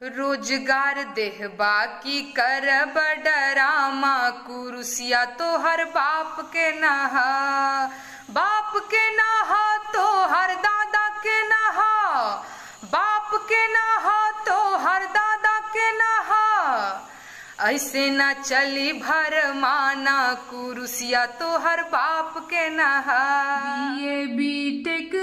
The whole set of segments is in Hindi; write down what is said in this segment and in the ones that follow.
रोजगार देहबा की करब डरामा, कुरुसिया तो हर बाप के नहा, बाप के नहा तो हर दादा के नहा, बाप के नहा तो हर दादा के नहा। ऐसे न चली भर माना, कुरुसिया तो हर बाप के नहा। बीए बीटेक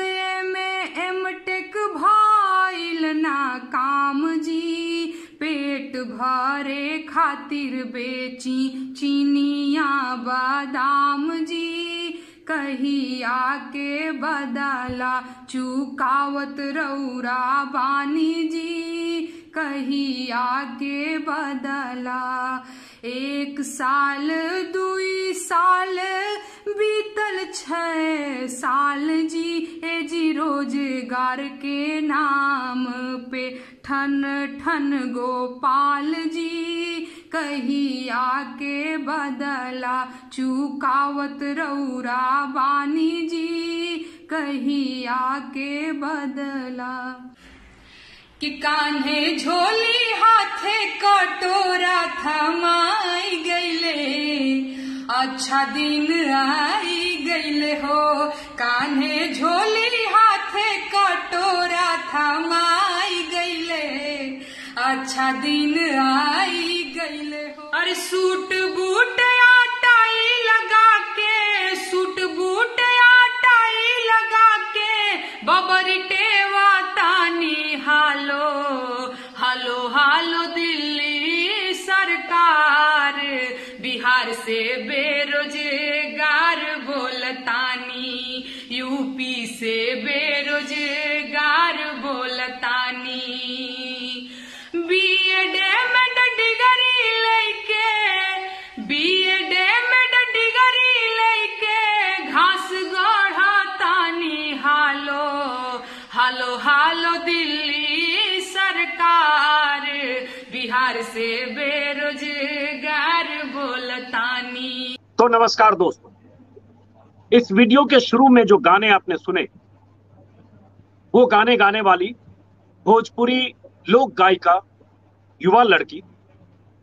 एमटेक भइल ना काम जी, पेट भरे खातिर बेची चीनिया बादाम जी। कहिया के बदला चुकावत रौरा बानी जी, कहिया के बदला। 1 साल 2 साल बीतल 6 साल जी, ए जी रोजगार के नाम पे ठन ठन गोपाल जी। कहिया के बदला चुकावत रौरा बानी जी, कहिया के बदला। कि कान्हे झोली हाथे कटोरा थमाई गईले, अच्छा दिन आई गईले हो। कान्हे झोली हाथे कटोरा थमाई गईले, अच्छा दिन आई गईले हो। अरे सूट बूट आटाई लगा के, सूट बूट आटाई लगा के, बबरी टेवा तानी हालो हालो हालो दिल्ली सरकार। बिहार से बेरोजगार बोलतानी, यूपी से बेरोजगार बोलतानी। बीएड में डिग्री लेके, बीएड में डिग्री लेके घास गढ़तानी हालो हालो हालो दिल्ली सरकार। बिहार से बेरोजगार बोलतानी। तो नमस्कार दोस्तों, इस वीडियो के शुरू में जो गाने आपने सुने, वो गाने गाने वाली भोजपुरी लोक गायिका युवा लड़की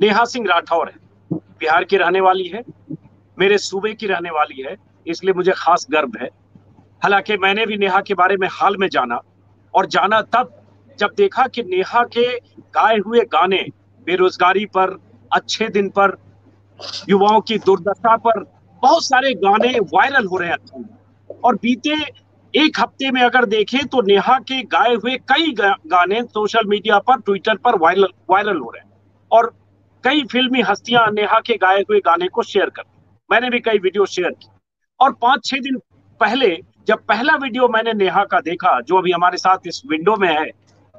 नेहा सिंह राठौर है। बिहार की रहने वाली है, मेरे सूबे की रहने वाली है, इसलिए मुझे खास गर्व है। हालांकि मैंने भी नेहा के बारे में हाल में जाना, और जाना तब जब देखा कि नेहा के गाए हुए गाने बेरोजगारी पर, अच्छे दिन पर, युवाओं की दुर्दशा पर बहुत सारे गाने वायरल हो रहे हैं। और बीते 1 हफ्ते में अगर देखें तो नेहा के गाए हुए कई गाने सोशल मीडिया पर, ट्विटर पर वायरल हो रहे हैं, और कई फिल्मी हस्तियां नेहा के गाए हुए गाने को शेयर करती। मैंने भी कई वीडियो शेयर की, और 5-6 दिन पहले जब पहला वीडियो मैंने नेहा का देखा, जो अभी हमारे साथ इस विंडो में है,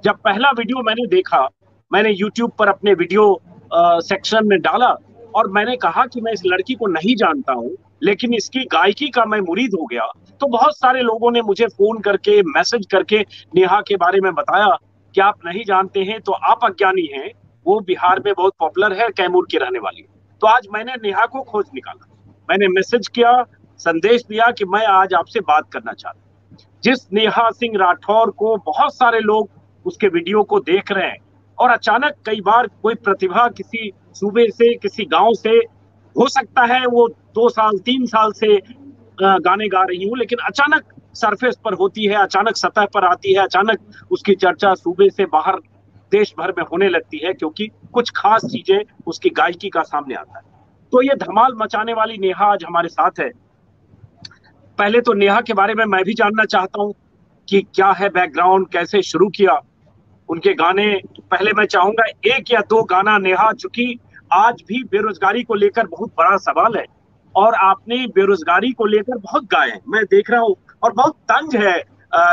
जब पहला वीडियो मैंने देखा, मैंने यूट्यूब पर अपने वीडियो सेक्शन में डाला, और मैंने कहा कि मैं इस लड़की को नहीं जानता हूं, लेकिन इसकी गायकी का मैं मुरीद हो गया। तो बहुत सारे लोगों ने मुझे फोन करके, मैसेज करके नेहा के बारे में बताया कि आप नहीं जानते हैं तो आप अज्ञानी हैं, वो बिहार में बहुत पॉपुलर है, कैमूर की रहने वाली है। तो आज मैंने नेहा को खोज निकाला, मैंने मैसेज किया, संदेश दिया कि मैं आज आपसे बात करना चाहता हूं। जिस नेहा सिंह राठौर को बहुत सारे लोग उसके वीडियो को देख रहे हैं, और अचानक कई बार कोई प्रतिभा किसी सूबे से, किसी गांव से, हो सकता है वो 2 साल 3 साल से गाने गा रही हूँ, लेकिन अचानक सरफेस पर होती है, अचानक सतह पर आती है, अचानक उसकी चर्चा सूबे से बाहर देश भर में होने लगती है, क्योंकि कुछ खास चीजें उसकी गायकी का सामने आता है। तो ये धमाल मचाने वाली नेहा आज हमारे साथ है। पहले तो नेहा के बारे में मैं भी जानना चाहता हूँ कि क्या है बैकग्राउंड, कैसे शुरू किया उनके गाने। पहले मैं चाहूंगा 1 या 2 गाना नेहा, चूंकि आज भी बेरोजगारी को लेकर बहुत बड़ा सवाल है, और आपने बेरोजगारी को लेकर बहुत गाए हैं, मैं देख रहा हूँ, और बहुत तंज है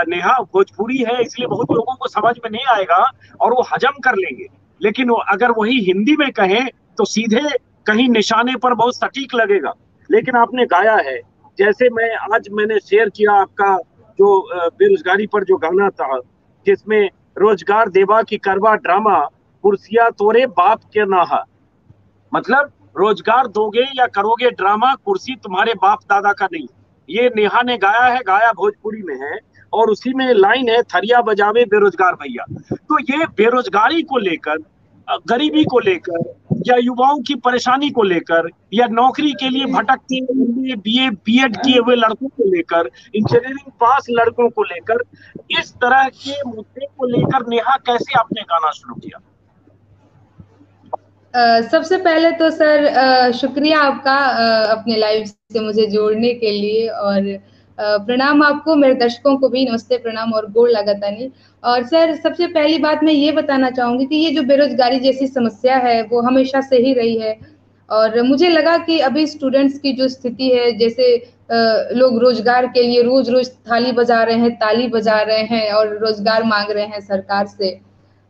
नेहा, भोजपुरी है, इसलिए बहुत लोगों को समझ में नहीं आएगा और वो हजम कर लेंगे, लेकिन अगर वही हिंदी में कहें तो सीधे कहीं निशाने पर बहुत सटीक लगेगा। लेकिन आपने गाया है, जैसे मैंने शेयर किया आपका जो बेरोजगारी पर जो गाना था, जिसमें रोजगार देवा की करवा ड्रामा, कुर्सिया तोरे बाप के नाहा। मतलब रोजगार दोगे या करोगे ड्रामा, कुर्सी तुम्हारे बाप दादा का नहीं। ये नेहा ने गाया है, गाया भोजपुरी में है, और उसी में लाइन है, थरिया बजावे बेरोजगार भैया। तो ये बेरोजगारी को लेकर, गरीबी को लेकर, या युवाओं की परेशानी को लेकर, या नौकरी के लिए भटकते MBA BA BEd किए हुए लड़कों को लेकर, इंजीनियरिंग पास लड़कों को लेकर, इस तरह के मुद्दे को लेकर नेहा कैसे आपने गाना शुरू किया? सबसे पहले तो सर शुक्रिया आपका अपने लाइव से मुझे जोड़ने के लिए, और प्रणाम आपको, मेरे दर्शकों को भी नमस्ते प्रणाम और गोड़ लगातानी। और सर सबसे पहली बात मैं ये बताना चाहूंगी कि ये जो बेरोजगारी जैसी समस्या है वो हमेशा से ही रही है, और मुझे लगा कि अभी स्टूडेंट्स की जो स्थिति है, जैसे लोग रोजगार के लिए रोज रोज थाली बजा रहे हैं, ताली बजा रहे हैं और रोजगार मांग रहे हैं सरकार से,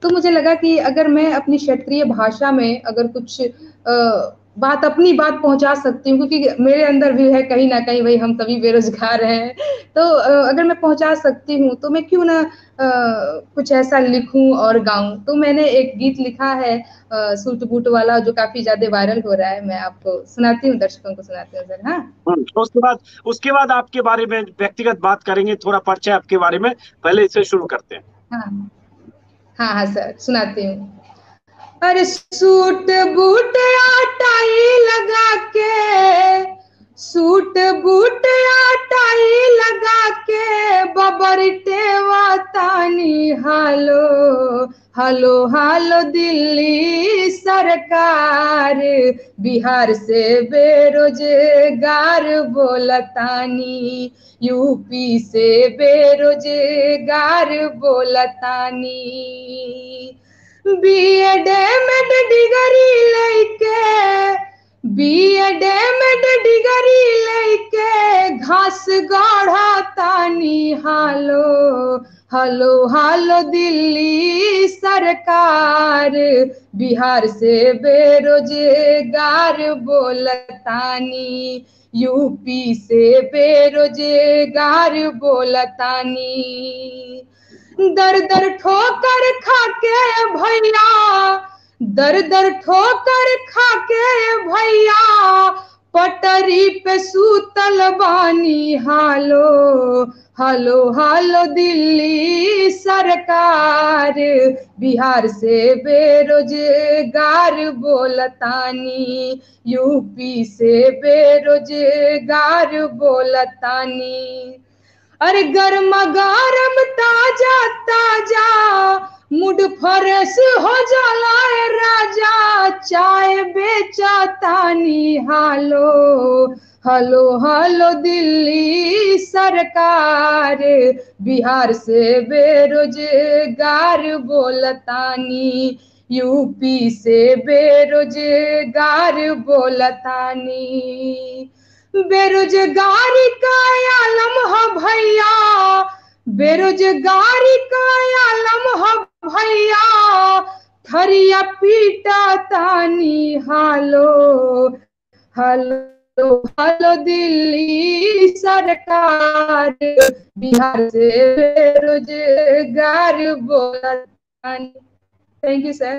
तो मुझे लगा कि अगर मैं अपनी क्षेत्रीय भाषा में अगर कुछ अपनी बात पहुंचा सकती हूँ, क्योंकि मेरे अंदर भी है कहीं ना कहीं भाई हम सभी बेरोजगार हैं, तो अगर मैं पहुंचा सकती हूँ तो मैं क्यों ना कुछ ऐसा लिखूं और गाऊं। तो मैंने एक गीत लिखा है सूट बूट वाला, जो काफी ज्यादा वायरल हो रहा है, मैं आपको सुनाती हूँ, दर्शकों को सुनाती हूँ सर। हाँ, उसके बाद आपके बारे में व्यक्तिगत बात करेंगे, थोड़ा परिचय आपके बारे में, पहले इसे शुरू करते हैं। हाँ हाँ हाँ सर, सुनाती हूँ। अरे सूट बूट टाई लगा के, सूट बूट टाई लगा के बबरते वातानी, हालो हालो हालो दिल्ली सरकार, बिहार से बेरोजगार बोलतानी, यूपी से बेरोजगार बोलतानी। BEd में डिग्री लेके, BEd में डिग्री लेके घास गाढ़ा तानी, हालो हालो हालो दिल्ली सरकार, बिहार से बेरोजगार बोलतानी, यूपी से बेरोजगार बोलतानी। दर दर ठोकर खाके भैया, दर दर ठोकर खाके भैया, पटरी पे सूतल बानी, हालो हालो हालो दिल्ली सरकार, बिहार से बेरोजगार बोलतानी, यूपी से बेरोजगार बोलतानी। अरे गर्मा गरम ताजा ताजा मूड फ्रेश हो जाला राजा, चाय बेचा तानी, हालो हालो हालो दिल्ली सरकार, बिहार से बेरोजगार बोलतानी, यूपी से बेरोजगार बोलतानी। बेरोजगारी का आलम है भैया, बेरोजगारी का आलम है भैया, थरिया पीटा तानी, हालो हालो हालो दिल्ली सरकार, बिहार से बेरोजगार बोलतानी। Thank you sir.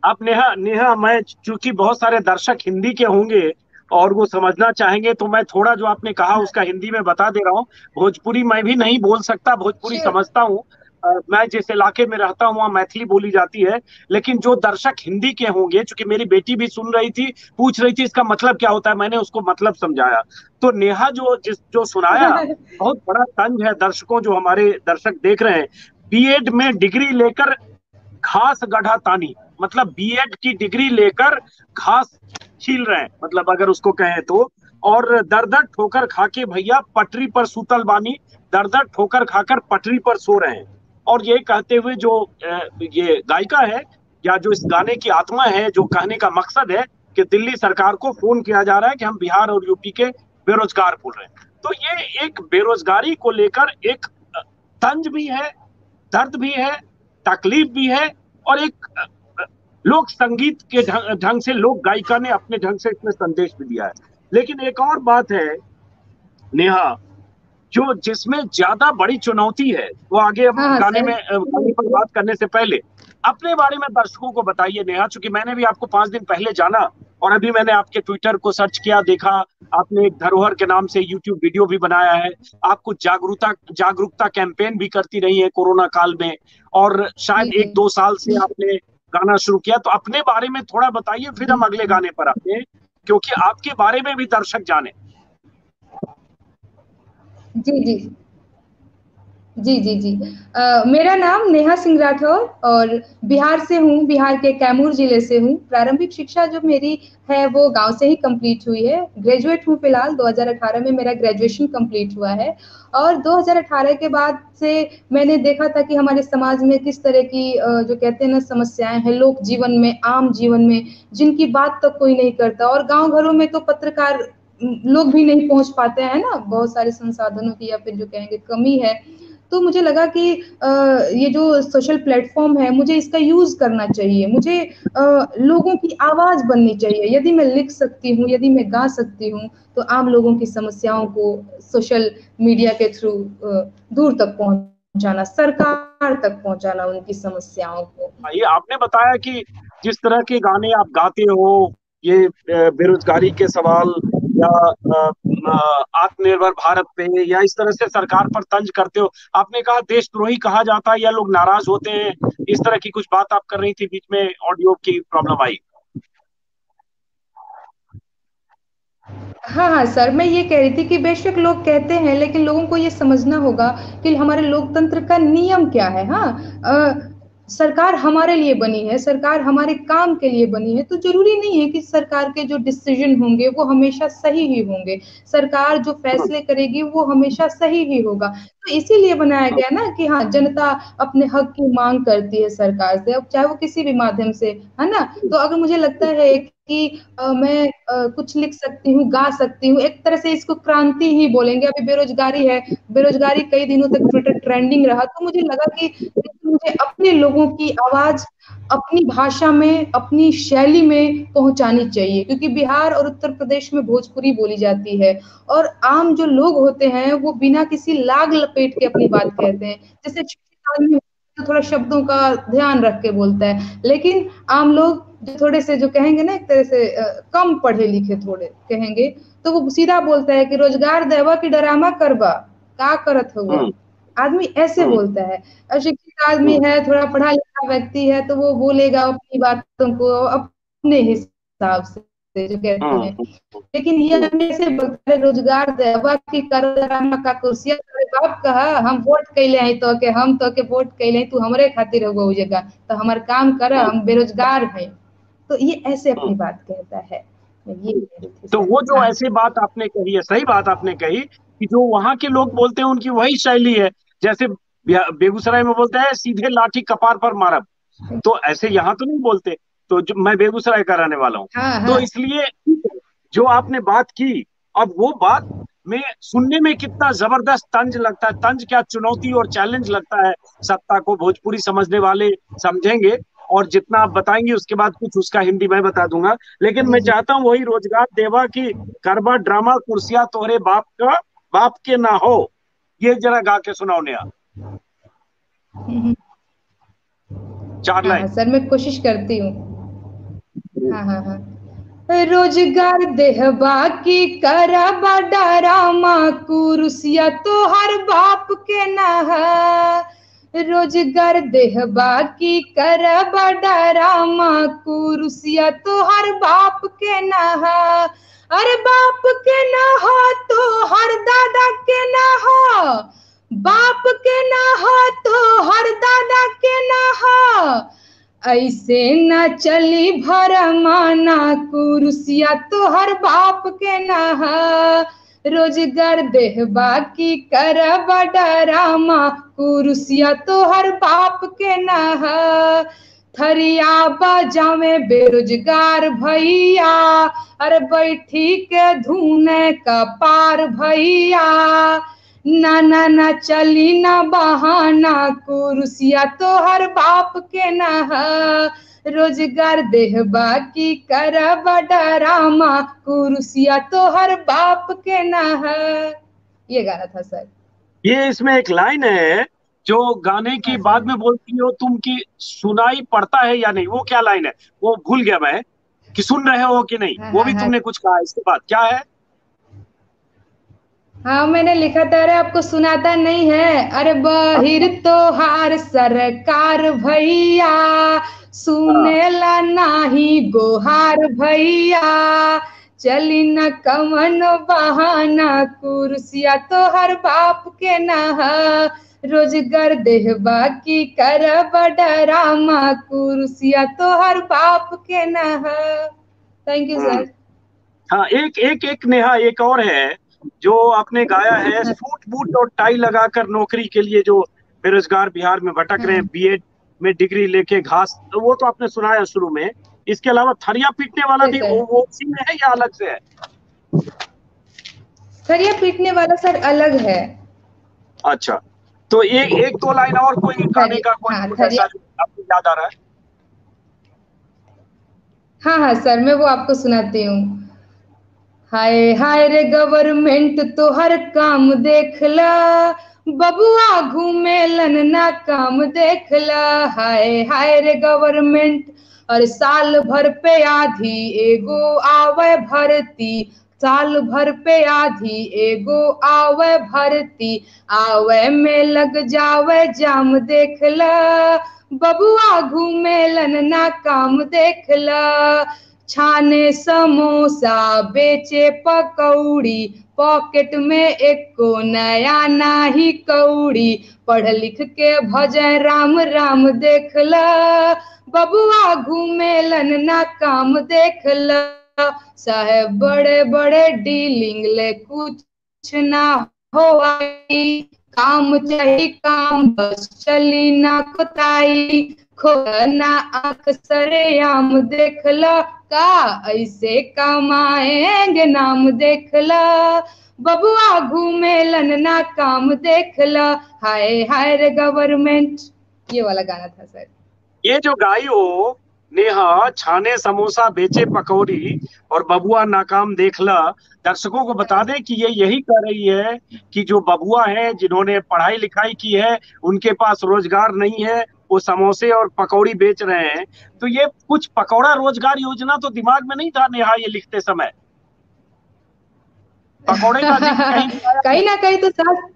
अब नेहा, मैं चूंकि बहुत सारे दर्शक हिंदी के होंगे और वो समझना चाहेंगे, तो मैं थोड़ा जो आपने कहा उसका हिंदी में बता दे रहा हूँ। भोजपुरी मैं भी नहीं बोल सकता, भोजपुरी समझता हूँ, मैं जिस इलाके में रहता हूँ वहाँ मैथिली बोली जाती है, लेकिन जो दर्शक हिंदी के होंगे, चूंकि मेरी बेटी भी सुन रही थी, पूछ रही थी इसका मतलब क्या होता है, मैंने उसको मतलब समझाया। तो नेहा जो सुनाया बहुत बड़ा तंज है दर्शकों, जो हमारे दर्शक देख रहे हैं। BEd में डिग्री लेकर घास गढ़ा तानी, मतलब BEd की डिग्री लेकर घास छील रहे हैं, मतलब अगर उसको कहें तो। और दर दर ठोकर खाके भैया पटरी पर सूतल बानी, दर दर ठोकर खाकर पटरी पर सो रहे हैं। और ये कहते हुए जो ये गायिका है, या जो इस गाने की आत्मा है, जो कहने का मकसद है कि दिल्ली सरकार को फोन किया जा रहा है कि हम बिहार और यूपी के बेरोजगार बोल रहे हैं। तो ये एक बेरोजगारी को लेकर एक तंज भी है, दर्द भी है, तकलीफ भी है, और एक लोक संगीत के ढंग से लोक गायिका ने अपने ढंग से इसमें संदेश भी दिया है। लेकिन एक और बात है नेहा, जो जिसमें ज्यादा बड़ी चुनौती है, वो आगे हम गाने पर बात करने से पहले अपने बारे में दर्शकों को बताइए नेहा, चूंकि मैंने भी आपको 5 दिन पहले जाना और अभी मैंने आपके ट्विटर को सर्च किया, देखा आपने एक धरोहर के नाम से यूट्यूब वीडियो भी बनाया है। आप कुछ जागरूकता कैंपेन भी करती रही है कोरोना काल में, और जी शायद जी 1-2 साल से आपने गाना शुरू किया। तो अपने बारे में थोड़ा बताइए, फिर जी हम अगले गाने पर आते हैं, क्योंकि आपके बारे में भी दर्शक जाने। जी जी जी जी जी मेरा नाम नेहा सिंह राठौर और बिहार से हूँ, बिहार के कैमूर जिले से हूँ। प्रारंभिक शिक्षा जो मेरी है वो गांव से ही कंप्लीट हुई है। ग्रेजुएट हूँ फिलहाल, 2018 में मेरा ग्रेजुएशन कंप्लीट हुआ है। और 2018 के बाद से मैंने देखा था कि हमारे समाज में किस तरह की जो कहते हैं ना समस्याएं हैं लोक जीवन में, आम जीवन में, जिनकी बात तक कोई नहीं करता। और गांव घरों में तो पत्रकार लोग भी नहीं पहुंच पाते हैं ना, बहुत सारे संसाधनों की या फिर जो कहेंगे कमी है। तो मुझे लगा कि ये जो सोशल प्लेटफॉर्म है मुझे इसका यूज करना चाहिए, मुझे लोगों की आवाज बननी चाहिए। यदि मैं लिख सकती हूँ, यदि मैं गा सकती हूँ, तो आम लोगों की समस्याओं को सोशल मीडिया के थ्रू दूर तक पहुंचाना, सरकार तक पहुंचाना उनकी समस्याओं को। ये आपने बताया कि जिस तरह के गाने आप गाते हो, ये बेरोजगारी के सवाल या आत्मनिर्भर भारत पे या इस तरह से सरकार पर तंज करते हो। आपने कहा देशद्रोही कहा जाता है या लोग नाराज होते हैं, इस तरह की कुछ बात आप कर रही थी, बीच में ऑडियो की प्रॉब्लम आई। हाँ हाँ सर, मैं ये कह रही थी कि बेशक लोग कहते हैं, लेकिन लोगों को ये समझना होगा कि हमारे लोकतंत्र का नियम क्या है। हाँ, सरकार हमारे लिए बनी है, सरकार हमारे काम के लिए बनी है, तो जरूरी नहीं है कि सरकार के जो डिसीजन होंगे वो हमेशा सही ही होंगे। सरकार जो फैसले करेगी वो हमेशा सही ही होगा। तो इसीलिए बनाया गया ना कि हाँ, जनता अपने हक की मांग करती है सरकार से, अब चाहे वो किसी भी माध्यम से, है ना। तो अगर मुझे लगता है कि मैं कुछ लिख सकती हूँ, गा सकती हूँ, एक तरह से इसको क्रांति ही बोलेंगे। अभी बेरोजगारी है, बेरोजगारी कई दिनों तक ट्विटर ट्रेंडिंग रहा, तो मुझे लगा कि मुझे अपने लोगों की आवाज अपनी भाषा में, अपनी शैली में पहुंचानी चाहिए, क्योंकि बिहार और उत्तर प्रदेश में भोजपुरी बोली जाती है। और आम जो लोग होते हैं वो बिना किसी लाग लपेट के अपनी बात कहते हैं। जैसे शिक्षित आदमी तो थोड़ा शब्दों का ध्यान रख के बोलता है, लेकिन आम लोग जो थोड़े से जो कहेंगे ना, एक तरह से कम पढ़े लिखे थोड़े कहेंगे, तो वो सीधा बोलता है कि रोजगार देवा की डरामा करबा, का करत हुआ। आदमी ऐसे बोलता है। अशिक्षित आदमी है, थोड़ा पढ़ा लिखा व्यक्ति है, तो वो बोलेगा अपनी बातों को अपने हिसाब से जो कहते हैं। लेकिन ये आदमी ऐसे बोलता है, रोजगार देवा की करदरामा का कुर्सिया तेरे बाप कहा, हम वोट कैले हैं तो के, हम तो के वोट कैले हैं, तू हमरे खातिर हो गई जगह, तो हमार काम कर, हम बेरोजगार हैं। तो ये ऐसे अपनी बात कहता है। मैं ये कह रही थी तो सर। वो जो हाँ ऐसी बात आपने कही है, सही बात आपने कही कि जो वहां के लोग बोलते हैं उनकी वही शैली है। जैसे बेगूसराय में बोलते हैं सीधे लाठी कपार पर मारब, तो ऐसे यहाँ तो नहीं बोलते। तो मैं बेगूसराय का रहने वाला हूँ, हाँ तो हाँ इसलिए जो आपने बात की, अब वो बात में सुनने में कितना जबरदस्त तंज लगता है, तंज क्या, चुनौती और चैलेंज लगता है। सत्ता को भोजपुरी समझने वाले समझेंगे, और जितना आप बताएंगे उसके बाद कुछ उसका हिंदी मैं बता दूंगा। लेकिन जी मैं जी चाहता हूँ वही रोजगार देवा की करबा ड्रामा कुर्सिया तोहरे बाप का, बाप के ना हो, ये जरा गा के सुनाओ नया, हम्म, 4 हाँ हाँ लाइन। सर, मैं कोशिश करती हूँ। हाँ हाँ हाँ। रोजगार देहबा की करबा डरामा कुरुसिया तो हर बाप के नहा। रोजगार देहबा की करबा डरामा कुरुसिया तो हर बाप के नहा। अरे बाप के ना हो तो हर दादा के ना हो, बाप के ना हो तो हर दादा के ना हो। ऐसे न चली भरमाना कुरुसिया तो हर बाप के नहा। रोजगार देहबा की करब डरामा कुरुसिया तो हर बाप के नहा। थरिया बजावे बेरोजगार भैया, अरे बैठी के धुने कपार भैया। ना ना ना चली ना बहाना कुरुसिया तो हर बाप के नहा। रोजगार देहबा की करब डरामा कुरुसिया तो हर बाप के नहा। ये गाना था सर। ये इसमें एक लाइन है जो गाने की हाँ बाद सर। में बोलती हो तुम, कि सुनाई पड़ता है या नहीं, वो क्या लाइन है, वो भूल गया मैं। कि सुन रहे हो कि नहीं? हाँ वो हाँ भी हाँ। तुमने कुछ कहा इसके बाद, क्या है? हाँ मैंने लिखा था, अरे आपको सुनाता नहीं है, अरे बहिर अच्छा। तोहार सरकार भैया, हाँ। सुनेला नाही गोहार भैया, चली न कमन बहाना, कुर्सिया तोहर बाप के नहा, रोजगार देहबा की कर बडरामा, कुर्सिया तोहर बाप के नहा। Thank you hmm. सर। हाँ, एक एक एक नेहा, एक और है जो आपने गाया है, हाँ सूट बूट और टाई लगाकर नौकरी के लिए जो बेरोजगार बिहार में भटक रहे हैं, हाँ बीएड में डिग्री लेके घास, तो वो तो आपने सुनाया शुरू में। इसके अलावा थरिया पीटने वाला जी भी सर। वो उसी में है या अलग से है? सर ये पीटने वाला सर अलग है। अच्छा, तो एक एक दो लाइन और कोई गाने का कोई हाँ कुछ थरिया। ऐसा जो आपको याद आ रहा है? हाँ हाँ सर, मैं वो आपको सुनाती हूँ। हाय हाय रे गवर्नमेंट तो हर काम देखला, बबुआ घूमेलन ना काम देखला, हाय हाय रे गवर्नमेंट, और साल भर पे आधी एगो आवे भर्ती, साल भर पे आधी एगो आवे भर्ती, आवे में लग जावे जाम देखला, बबुआ घूमेलन ना काम देखला, छाने समोसा बेचे पकौड़ी, पॉकेट में एको नया नाही कौड़ी, पढ़ लिख के भजन राम राम देखला, बबुआ घूमेलन ना काम देखला, साहेब बड़े बड़े डीलिंग ले कुछ ना हो आई, काम चाहिए काम बस चली ना कुताई, खोना आंख सरेआम देखला, का ऐसे कमाएंगे नाम देखला, बबुआ घूमेलन ना काम देखला, हाय हाय रे गवर्नमेंट। ये वाला गाना था सर। ये जो गाई हो नेहा, छाने समोसा बेचे पकौड़ी और बबुआ नाकाम देखला, दर्शकों को बता दें कि ये यही कह रही है कि जो बबुआ हैं जिन्होंने पढ़ाई लिखाई की है, उनके पास रोजगार नहीं है, वो समोसे और पकौड़ी बेच रहे हैं। तो ये कुछ पकौड़ा रोजगार योजना तो दिमाग में नहीं था नेहा ये लिखते समय? पकौड़े का जिक्र कहीं भी आया है? कहीं ना कहीं तो सर,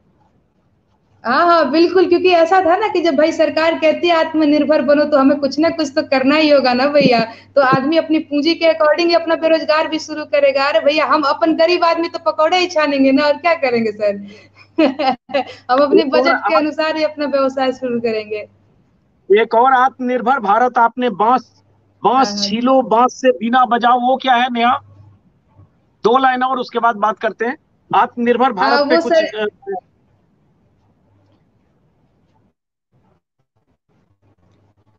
हाँ हाँ बिल्कुल, क्योंकि ऐसा था ना कि जब भाई सरकार कहती है आत्मनिर्भर बनो, तो हमें कुछ ना कुछ तो करना ही होगा ना भैया। तो आदमी अपनी पूंजी के अकॉर्डिंग ही अपना बेरोजगार भी शुरू करेगा। अरे भैया हम अपन गरीब आदमी तो पकौड़े ही छानेंगे ना, और क्या करेंगे सर। हम अपने एक और बजट के अनुसार ही अपना व्यवसाय शुरू करेंगे। एक और आत्मनिर्भर भारत आपने बांस, हाँ बांस हाँ छीलो बांस से बीना बजाओ, वो क्या है नेहा? दो लाइन और उसके बाद बात करते हैं आत्मनिर्भर हाँ भारत पे वो कुछ। सर,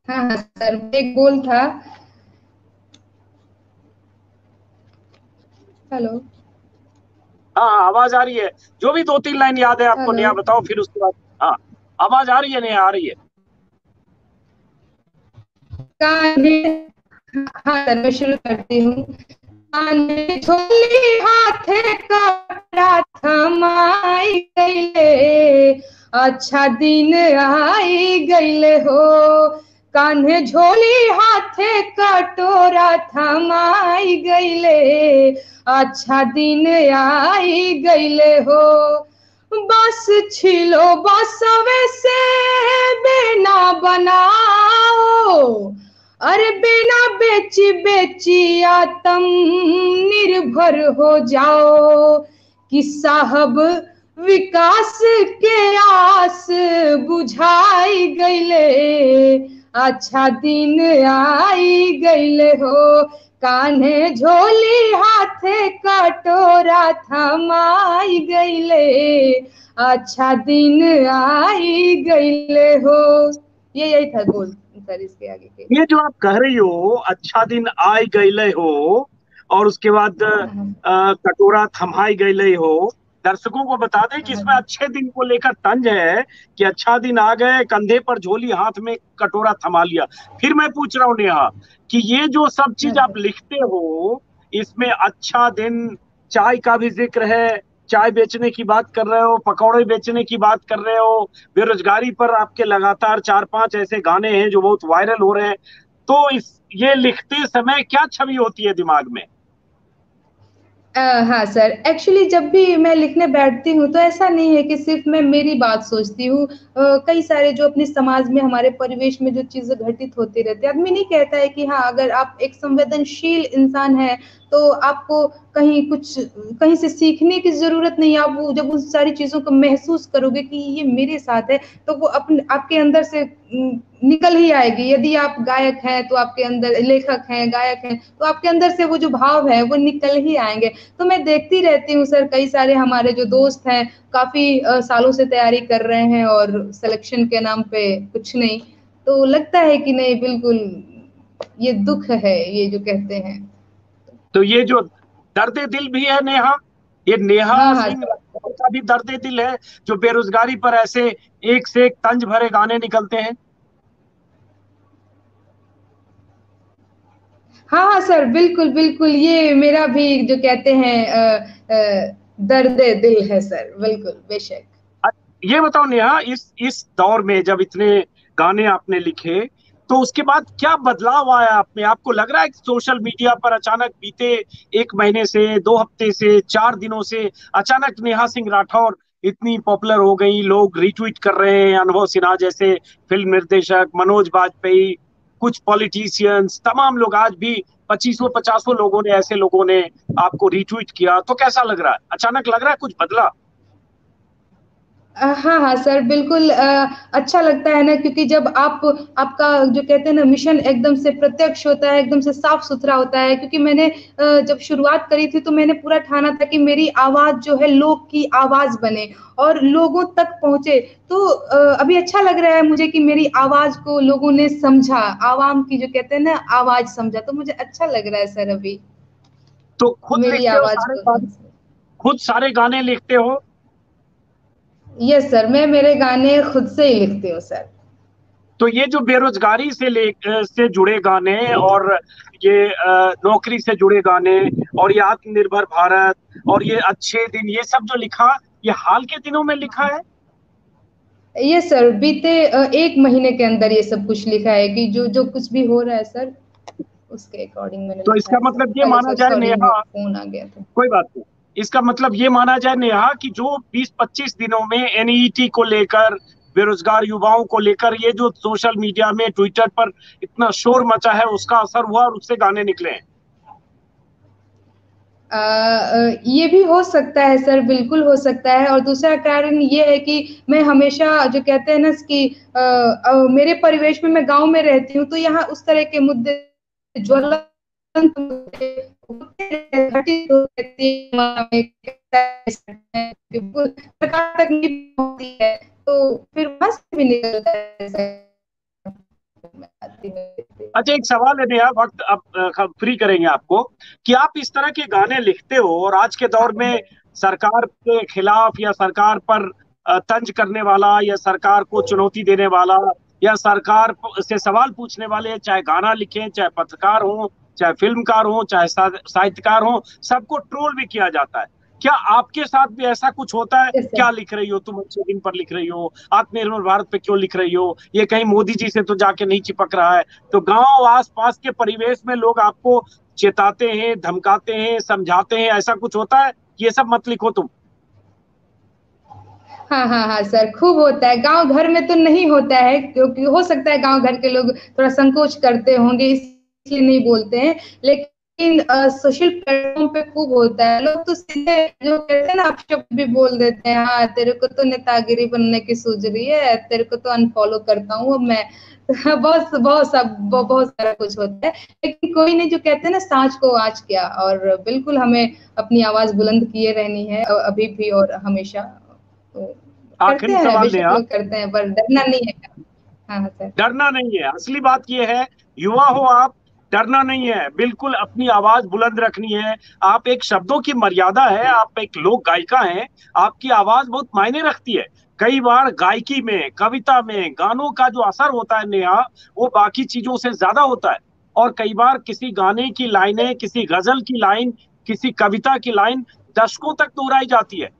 हाँ हाँ सर एक गोल था। हेलो। हाँ हाँ, आवाज आ रही है। जो भी दो तीन लाइन याद है आपको हेलो। नेहा बताओ, फिर उसके बाद। हाँ, आवाज आ रही है नेहा, आ रही है। कान्हे, हाँ सर मैं शुरू करती हूँ। कान्हे झोली हाथे कपड़ा थमाई गईले, अच्छा दिन आई गईले हो, कान्हे झोली हाथे कटोरा थमाई गईले, अच्छा दिन आई गईले हो, बस छिलो बसवे से बेना बनाओ, अरे बिना बेची बेची आत्म निर्भर हो जाओ, कि साहब विकास के आस बुझाई गईले, अच्छा दिन आई गईले हो, कान्हे झोली हाथे कटोरा थमाई गईले, अच्छा दिन आई गईले हो। ये यही था गोल सर, इसके आगे के। ये जो आप कह रही हो अच्छा दिन आय गईले हो, और उसके बाद हाँ हाँ कटोरा थमाई गईले हो, दर्शकों को बता दें कि हाँ इसमें अच्छे दिन को लेकर तंज है कि अच्छा दिन आ गए, कंधे पर झोली हाथ में कटोरा थमा लिया। फिर मैं पूछ रहा हूँ नेहा कि ये जो सब हाँ चीज आप सर। लिखते हो, इसमें अच्छा दिन, चाय का भी जिक्र है, चाय बेचने की बात कर रहे हो, पकौड़े बेचने की बात कर रहे हो, बेरोजगारी पर आपके लगातार चार पांच ऐसे गाने हैं जो बहुत वायरल हो रहे हैं। तो इस ये लिखते समय क्या छवि होती है दिमाग में? हाँ सर, एक्चुअली जब भी मैं लिखने बैठती हूँ तो ऐसा नहीं है कि सिर्फ मैं मेरी बात सोचती हूँ। कई सारे जो अपने समाज में, हमारे परिवेश में जो चीजें घटित होती रहती है, आदमी नहीं कहता है कि हाँ, अगर आप एक संवेदनशील इंसान है तो आपको कहीं से सीखने की जरूरत नहीं है। आप वो जब उन सारी चीजों को महसूस करोगे कि ये मेरे साथ है, तो वो अपने आपके अंदर से निकल ही आएगी। यदि आप गायक हैं तो आपके अंदर, लेखक हैं, गायक हैं, तो आपके अंदर से वो जो भाव है वो निकल ही आएंगे। तो मैं देखती रहती हूँ सर, कई सारे हमारे जो दोस्त हैं काफी सालों से तैयारी कर रहे हैं और सिलेक्शन के नाम पे कुछ नहीं। तो लगता है कि नहीं, बिल्कुल ये दुख है, ये जो कहते हैं। तो ये जो दर्द दिल भी है नेहा, ये नेहा हाँ हाँ सिंह सर। राठौर का भी दर्द दिल है, जो बेरोजगारी पर ऐसे एक से एक तंज भरे गाने निकलते हैं। हाँ हाँ सर, बिल्कुल बिल्कुल, ये मेरा भी जो कहते हैं दर्द दिल है सर, बिल्कुल बेशक। ये बताओ नेहा, इस दौर में जब इतने गाने आपने लिखे, तो उसके बाद क्या बदलाव आया आप में? आपको लग रहा है कि सोशल मीडिया पर अचानक बीते 1 महीने से, 2 हफ्ते से, 4 दिनों से अचानक नेहा सिंह राठौर इतनी पॉपुलर हो गई, लोग रीट्वीट कर रहे हैं, अनुभव सिन्हा जैसे फिल्म निर्देशक, मनोज बाजपेयी, कुछ पॉलिटिशियंस, तमाम लोग, आज भी 2500 50 लोगों ने, ऐसे लोगों ने आपको रीट्वीट किया, तो कैसा लग रहा है? अचानक लग रहा है कुछ बदला? हाँ हाँ सर, बिल्कुल अच्छा लगता है ना, क्योंकि जब आपका जो कहते हैं ना मिशन एकदम से प्रत्यक्ष होता है, एकदम से साफ सुथरा होता है। क्योंकि मैंने जब शुरुआत करी थी तो मैंने पूरा ठाना था कि मेरी आवाज जो है लोक की आवाज बने और लोगों तक पहुंचे। तो अभी अच्छा लग रहा है मुझे कि मेरी आवाज को लोगों ने समझा, आवाम की जो कहते हैं ना आवाज समझा, तो मुझे अच्छा लग रहा है सर अभी तो खुद मेरी लिखते हो आवाज सारे को। गाने? खुद सारे गाने लिखते हो? यस सर, मैं मेरे गाने खुद से ही लिखती हूँ सर। तो ये जो बेरोजगारी से जुड़े गाने, और ये नौकरी से जुड़े गाने, और ये आत्मनिर्भर भारत, और ये अच्छे दिन, ये सब जो लिखा, ये हाल के दिनों में लिखा है? ये सर बीते 1 महीने के अंदर ये सब कुछ लिखा है कि जो जो कुछ भी हो रहा है सर, उसके अकॉर्डिंग मैंने तो लिखा इसका है सर। मतलब ये हेलो माना सर, जाए सॉरी, वो नेहा, फोन आ गया था। कोई बात नहीं, इसका मतलब ये माना जाए नेहा कि जो 20 25 दिनों में एनईटी को लेकर, बेरोजगार युवाओं को लेकर, ये जो सोशल मीडिया में, ट्विटर पर इतना शोर मचा है, उसका असर हुआ और उससे गाने निकले हैं। ये भी हो सकता है सर, बिल्कुल हो सकता है। और दूसरा कारण ये है कि मैं हमेशा जो कहते हैं ना कि मेरे परिवेश में, मैं गांव में रहती हूँ, तो यहाँ उस तरह के मुद्दे ज्वलंत मुद्दे घटित होती है, सरकार तक नहीं पहुंचती है, तो फिर वहां से भी निकलता है सर। अच्छा, एक सवाल है नेहा, वक्त अब फ्री करेंगे आपको, कि आप इस तरह के गाने लिखते हो और आज के दौर में सरकार के खिलाफ, या सरकार पर तंज करने वाला, या सरकार को चुनौती देने वाला, या सरकार से सवाल पूछने वाले, चाहे गाना लिखें, चाहे पत्रकार हो, चाहे फिल्मकार हो, चाहे साहित्यकार हो, सबको ट्रोल भी किया जाता है। क्या आपके साथ भी ऐसा कुछ होता है? Yes sir. क्या लिख रही हो तुम, अच्छे दिन पर लिख रही हो, आत्मनिर्भर भारत पे क्यों लिख रही हो, ये कहीं मोदी जी से तो जाके नहीं चिपक रहा है? तो गांव आसपास के परिवेश में लोग आपको चेताते हैं, धमकाते हैं, समझाते हैं, ऐसा कुछ होता है? ये सब मत लिखो तुम। हाँ हाँ हाँ सर, खूब होता है। गांव घर में तो नहीं होता है, क्योंकि हो सकता है गांव घर के लोग थोड़ा संकोच करते होंगे, इसलिए नहीं बोलते हैं। लेकिन सोशल प्लेटफॉर्म पे खूब होता है। लोग तो सीधे जो कहते हैं ना, आप शब्द भी बोल देते हैं, हाँ तेरे को तो नेतागिरी बनने की सूझ रही है, तेरे को तो अनफॉलो करता हूँ अब मैं। बहुत बहुत सारा कुछ होता है। लेकिन कोई नहीं, जो कहते हैं ना सांच को आज क्या, और बिल्कुल हमें अपनी आवाज बुलंद किए रहनी है अभी भी और हमेशा। तो करते आखिरी हैं, सवाल बेशक नेहा, लोग करते हैं, पर डरना नहीं है। हाँ हाँ सर। डरना नहीं है, असली बात यह है, युवा हो आप, डरना नहीं है, बिल्कुल अपनी आवाज बुलंद रखनी है। आप एक शब्दों की मर्यादा है, आप एक लोक गायिका हैं, आपकी आवाज बहुत मायने रखती है। कई बार गायकी में, कविता में, गानों का जो असर होता है नेहा, वो बाकी चीजों से ज्यादा होता है। और कई बार किसी गाने की लाइनें, किसी गजल की लाइन, किसी कविता की लाइन दशकों तक दोहराई जाती है।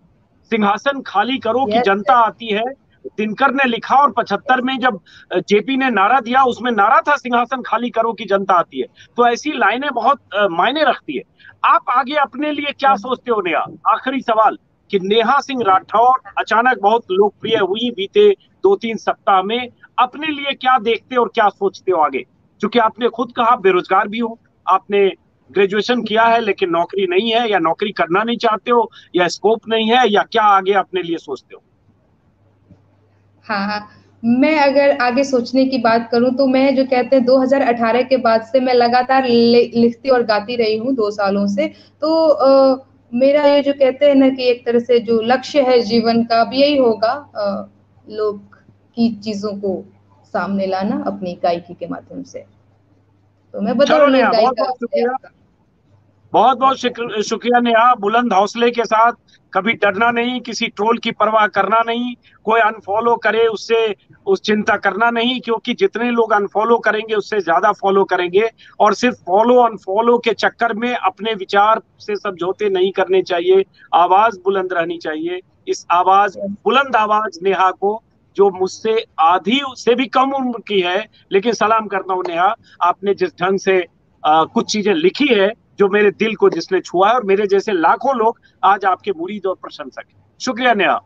सिंहासन खाली करो कि यस जनता सर। आती है, दिनकर ने लिखा और 75 में जब जेपी ने नारा दिया, उसमें नारा था सिंहासन खाली करो की जनता आती है। तो ऐसी लाइनें बहुत मायने रखती है। आप आगे अपने लिए क्या सोचते हो नेहा? आखिरी सवाल कि नेहा सिंह राठौर अचानक बहुत लोकप्रिय हुई बीते 2-3 सप्ताह में, अपने लिए क्या देखते हो और क्या सोचते हो आगे? क्योंकि आपने खुद कहा बेरोजगार भी हो, आपने ग्रेजुएशन किया है लेकिन नौकरी नहीं है, या नौकरी करना नहीं चाहते हो, या स्कोप नहीं है, या क्या आगे अपने लिए सोचते हो? हाँ हाँ, मैं अगर आगे सोचने की बात करूं तो मैं जो कहते हैं 2018 के बाद से मैं लगातार लिखती और गाती रही हूँ 2 सालों से। तो मेरा ये जो कहते हैं ना कि एक तरह से जो लक्ष्य है जीवन का अब यही होगा, लोग की चीजों को सामने लाना अपनी गायकी के माध्यम से। तो मैं बतौर चलो लोक नेहा, बहुत गायिका बहुत शुक्रिया। बहुत बहुत शुक्रिया नेहा। बुलंद हौसले के साथ, कभी डरना नहीं, किसी ट्रोल की परवाह करना नहीं, कोई अनफॉलो करे उससे उस चिंता करना नहीं, क्योंकि जितने लोग अनफॉलो करेंगे उससे ज्यादा फॉलो करेंगे। और सिर्फ फॉलो अनफॉलो के चक्कर में अपने विचार से समझौते नहीं करने चाहिए। आवाज बुलंद रहनी चाहिए। इस आवाज, बुलंद आवाज नेहा को, जो मुझसे आधी से भी कम उम्र की है, लेकिन सलाम करता हूँ नेहा, आपने जिस ढंग से कुछ चीजें लिखी है जो मेरे दिल को जिसने छुआ है, और मेरे जैसे लाखों लोग आज आपके मुरीद और प्रशंसक हैं। शुक्रिया नेहा।